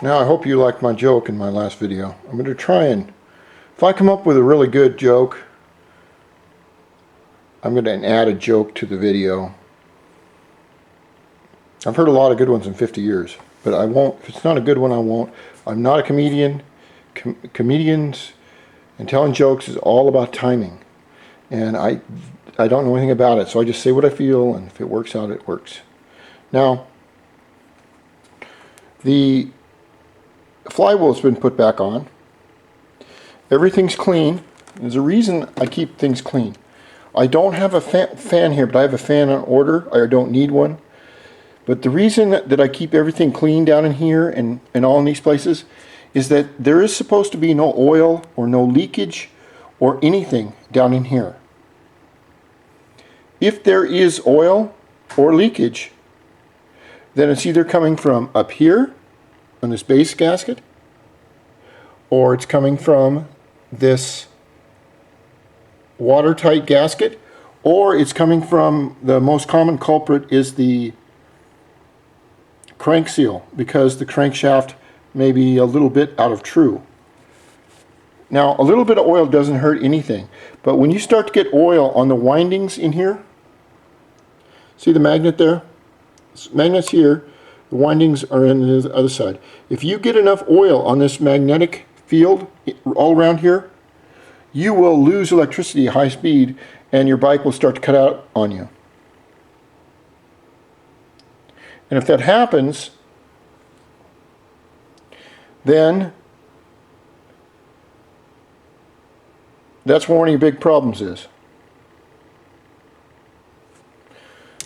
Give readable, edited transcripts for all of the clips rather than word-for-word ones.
Now I hope you liked my joke in my last video. I'm going to try and, if I come up with a really good joke, I'm going to add a joke to the video. I've heard a lot of good ones in 50 years, but I won't, if it's not a good one, I won't. I'm not a comedian. Comedians and telling jokes is all about timing. And I don't know anything about it, so I just say what I feel, and if it works out, it works. Now, the flywheel's been put back on. Everything's clean. There's a reason I keep things clean. I don't have a fan here, but I have a fan on order. I don't need one. But the reason that I keep everything clean down in here and all in these places is that there is supposed to be no oil or no leakage or anything down in here. If there is oil or leakage, then it's either coming from up here on this base gasket, or it's coming from this watertight gasket, or it's coming from, the most common culprit is the crank seal, because the crankshaft may be a little bit out of true. Now, a little bit of oil doesn't hurt anything, but when you start to get oil on the windings in here, see the magnet there? Magnet's here, the windings are on the other side. If you get enough oil on this magnetic field all around here, you will lose electricity at high speed and your bike will start to cut out on you. And if that happens, then that's where one of your big problems is.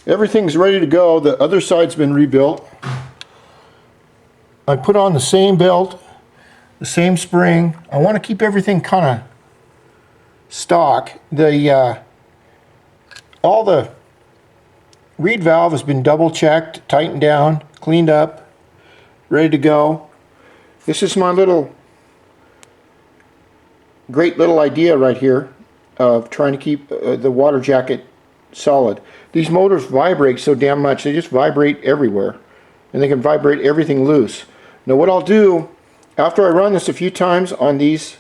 Everything's ready to go. The other side's been rebuilt. I put on the same belt, the same spring. I want to keep everything kind of stock. All the reed valve has been double checked, tightened down, cleaned up, ready to go. This is my great little idea right here of trying to keep the water jacket solid. These motors vibrate so damn much, they just vibrate everywhere, and they can vibrate everything loose. Now what I'll do, after I run this a few times on these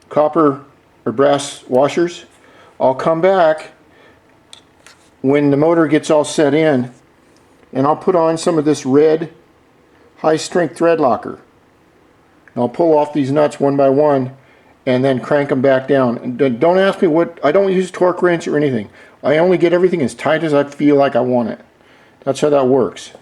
copper or brass washers, I'll come back when the motor gets all set in, and I'll put on some of this red high strength thread locker. And I'll pull off these nuts one by one and then crank them back down. And don't ask me what, I don't use torque wrench or anything. I only get everything as tight as I feel like I want it. That's how that works.